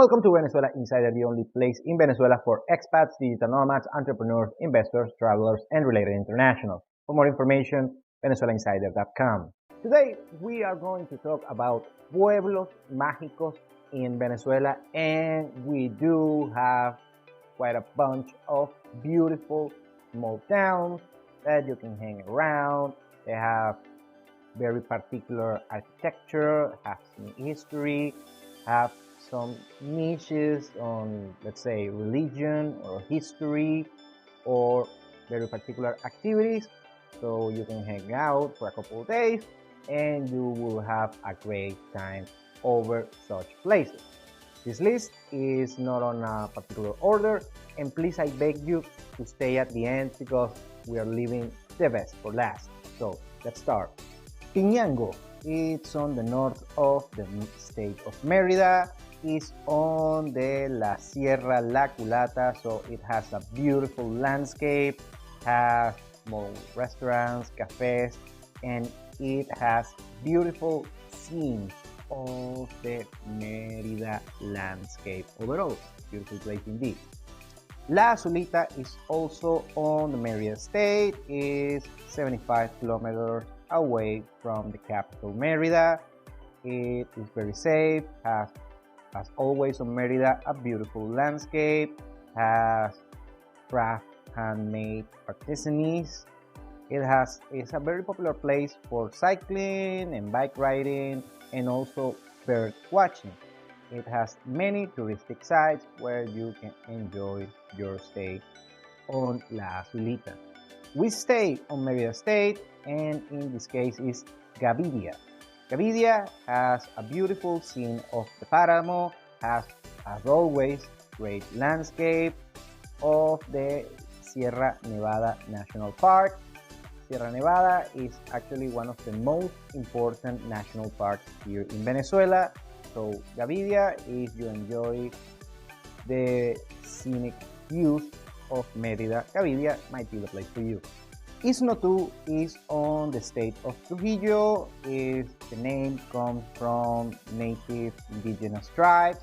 Welcome to Venezuela Insider, the only place in Venezuela for expats, digital nomads, entrepreneurs, investors, travelers, and related internationals. For more information, venezuelainsider.com. Today, we are going to talk about Pueblos Mágicos in Venezuela, and we do have quite a bunch of beautiful small towns that you can hang around. They have very particular architecture, have some history, have some niches on, let's say, religion or history or very particular activities. So you can hang out for a couple of days and you will have a great time over such places. This list is not on a particular order, and please, I beg you to stay at the end because we are leaving the best for last. So let's start. Piñango, it's on the north of the state of Mérida. It's on the La Sierra La Culata, so it has a beautiful landscape, has small restaurants, cafes, and it has beautiful scenes of the Mérida landscape overall. Beautiful place indeed. La Azulita is also on the Mérida state. It's 75 kilometers away from the capital Mérida. It is very safe, has as always on Mérida a beautiful landscape, has craft handmade artisanies. It's a very popular place for cycling and bike riding and also bird watching. It has many touristic sites where you can enjoy your stay on La Azulita. We stay on Mérida State, and in this case is Gaviria. Gaviria has a beautiful scene of the Páramo, has, as always, great landscape of the Sierra Nevada National Park. Sierra Nevada is actually one of the most important national parks here in Venezuela. So Gaviria, if you enjoy the scenic views of Mérida, Gaviria might be the place for you. Isnotu is on the state of Trujillo. The name comes from native indigenous tribes.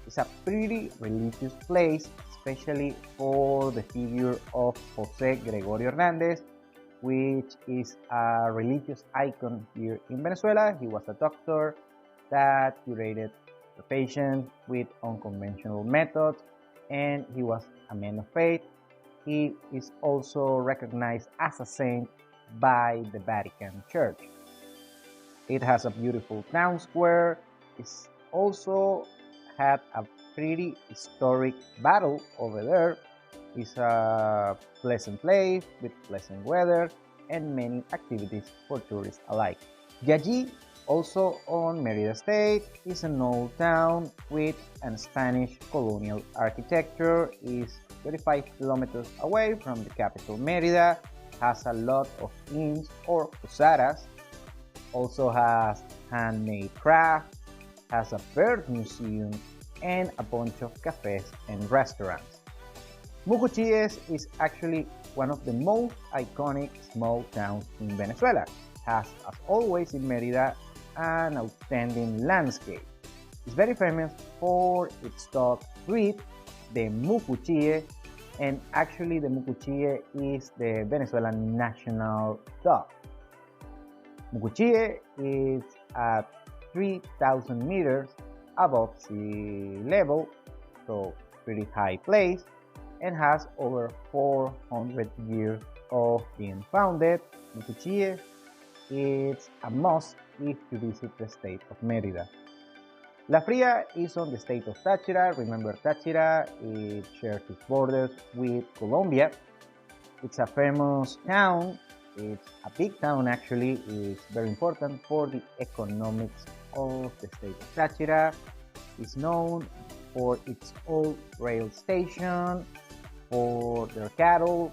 It's a pretty religious place, especially for the figure of Jose Gregorio Hernandez, which is a religious icon here in Venezuela. He was a doctor that curated the patient with unconventional methods, and he was a man of faith. He is also recognized as a saint by the Vatican Church. It has a beautiful town square. It's also had a pretty historic battle over there. It's a pleasant place with pleasant weather and many activities for tourists alike. Yaji, also on Mérida State, is an old town with a Spanish colonial architecture. Is 35 kilometers away from the capital Mérida, has a lot of inns or posadas, also has handmade crafts, has a bird museum, and a bunch of cafes and restaurants. Mucuchíes is actually one of the most iconic small towns in Venezuela. Has, as always in Mérida, an outstanding landscape. It's very famous for its dog breed, the Mucuchíe, and actually the Mucuchíe is the Venezuelan national dog. Mucuchíe is at 3,000 meters above sea level, so pretty high place, and has over 400 years of being founded. Mucuchíe is a must if you visit the state of Mérida. La Fría is on the state of Táchira. Remember, Táchira, it shares its borders with Colombia. It's a famous town. It's a big town actually. It's very important for the economics of the state of Táchira. It's known for its old rail station, for their cattle,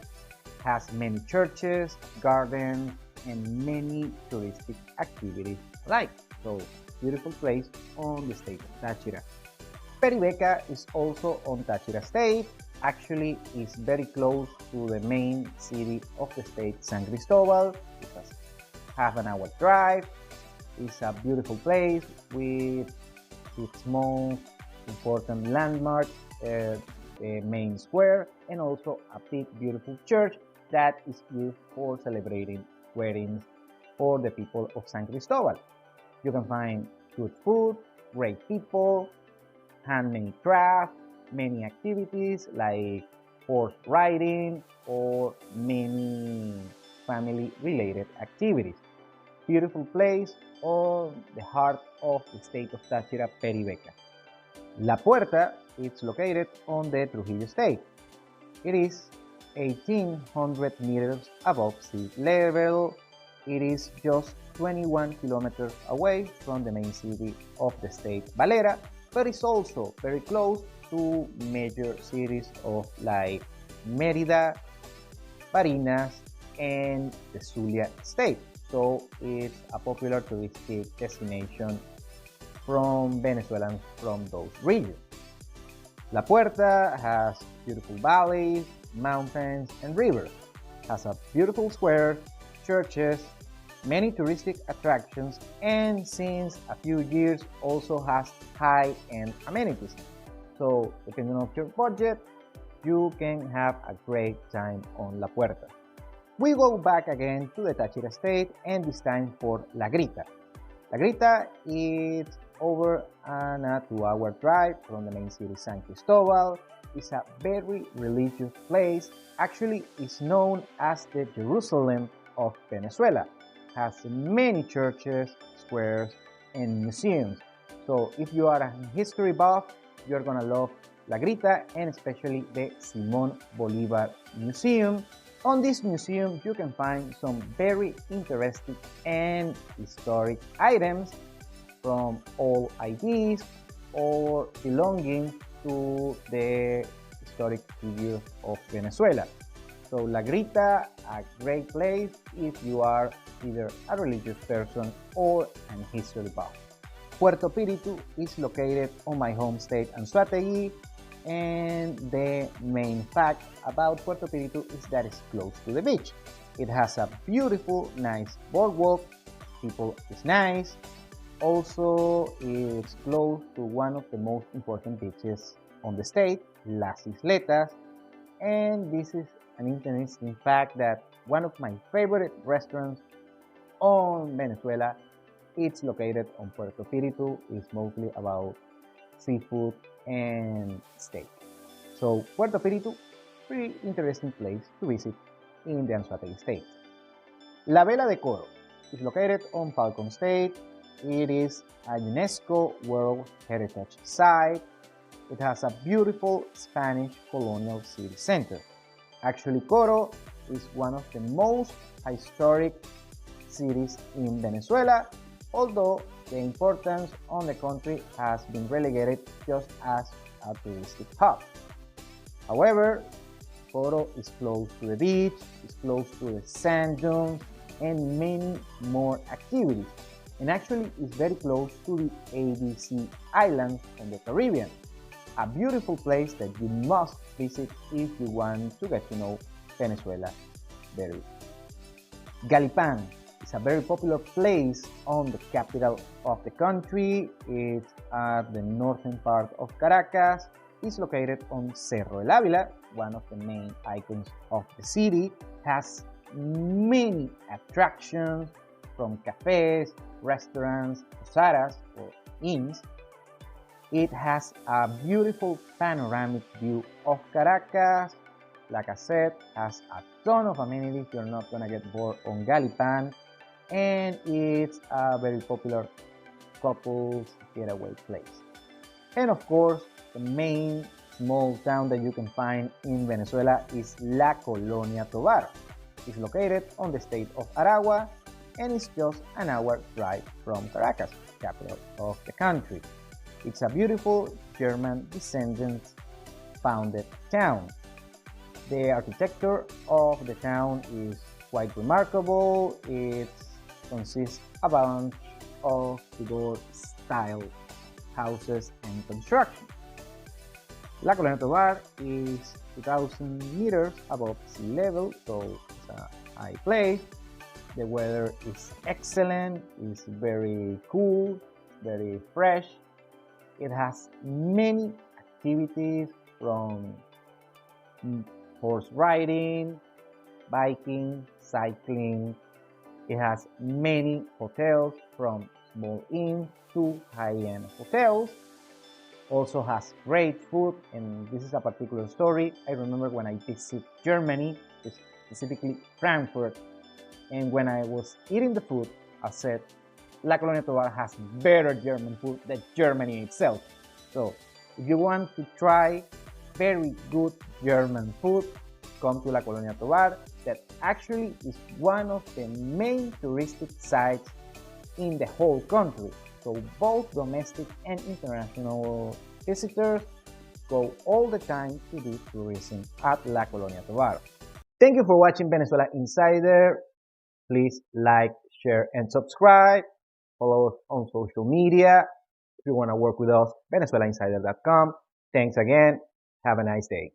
has many churches, gardens, and many touristic activities alike. So, beautiful place on the state of Táchira. Peribeca is also on Táchira state. Actually, it's very close to the main city of the state, San Cristobal. It's a half-an-hour drive. It's a beautiful place with its most important landmark, the main square, and also a big beautiful church that is used for celebrating weddings for the people of San Cristobal. You can find good food, great people, handmade craft, many activities like horse riding or many family related activities. Beautiful place on the heart of the state of Táchira, Peribeca. La Puerta is located on the Trujillo state. It is 1800 meters above sea level. It is just 21 kilometers away from the main city of the state, Valera, but it's also very close to major cities of like Mérida, Barinas, and the Zulia state. So it's a popular touristic destination from Venezuelans from those regions. La Puerta has beautiful valleys, mountains, and rivers. Has a beautiful square, churches, many touristic attractions, and since a few years also has high-end amenities. So depending on your budget, you can have a great time on La Puerta. We go back again to the Táchira state, and this time for La Grita. La Grita is over a 2-hour drive from the main city San Cristobal. It's a very religious place. Actually, it's known as the Jerusalem of Venezuela. Has many churches, squares, and museums. So if you are a history buff, you're gonna love La Grita, and especially the Simón Bolívar Museum. On this museum, you can find some very interesting and historic items from old IDs or belonging to the historic figures of Venezuela. So La Grita, a great place if you are either a religious person or an history buff. Puerto Píritu is located on my home state Anzoátegui, and the main fact about Puerto Píritu is that it's close to the beach. It has a beautiful, nice boardwalk, people is nice. Also, it's close to one of the most important beaches on the state, Las Isletas, and this is an interesting fact that one of my favorite restaurants on Venezuela, it's located on Puerto Píritu. It's mostly about seafood and steak. So Puerto Píritu, pretty interesting place to visit in the Anzoátegui state. La Vela de Coro is located on Falcon State. It is a UNESCO World Heritage Site. It has a beautiful Spanish colonial city center. Actually, Coro is one of the most historic cities in Venezuela, although the importance on the country has been relegated just as a touristic hub. However, Coro is close to the beach, it's close to the sand dunes, and many more activities. And actually, it's very close to the ABC Islands in the Caribbean, a beautiful place that you must visit if you want to get to know Venezuela better. Galipan is a very popular place on the capital of the country. It's at the northern part of Caracas. It's located on Cerro El Ávila, one of the main icons of the city. Has many attractions from cafes, restaurants, posadas or inns. It has a beautiful panoramic view of Caracas. Like I said, has a ton of amenities. You're not gonna get bored on Galipan, and it's a very popular couples getaway place. And of course, the main small town that you can find in Venezuela is La Colonia Tovar. It's located on the state of Aragua, and it's just an hour drive from Caracas, capital of the country. It's a beautiful German descendants founded town. The architecture of the town is quite remarkable. It consists of a bunch of Tudor style houses and construction. La Colonia Tovar is 2,000 meters above sea level, so it's a high place. The weather is excellent, it's very cool, very fresh, It has many activities from horse riding, biking, cycling. It has many hotels from small inns to high-end hotels. Also has great food, and this is a particular story. I remember when I visited Germany, specifically Frankfurt, and when I was eating the food, I said, La Colonia Tovar has better German food than Germany itself. So if you want to try very good German food, come to La Colonia Tovar. That actually is one of the main touristic sites in the whole country. So both domestic and international visitors go all the time to do tourism at La Colonia Tovar. Thank you for watching Venezuela Insider. Please like, share, and subscribe. Follow us on social media. If you want to work with us, venezuelainsider.com. Thanks again. Have a nice day.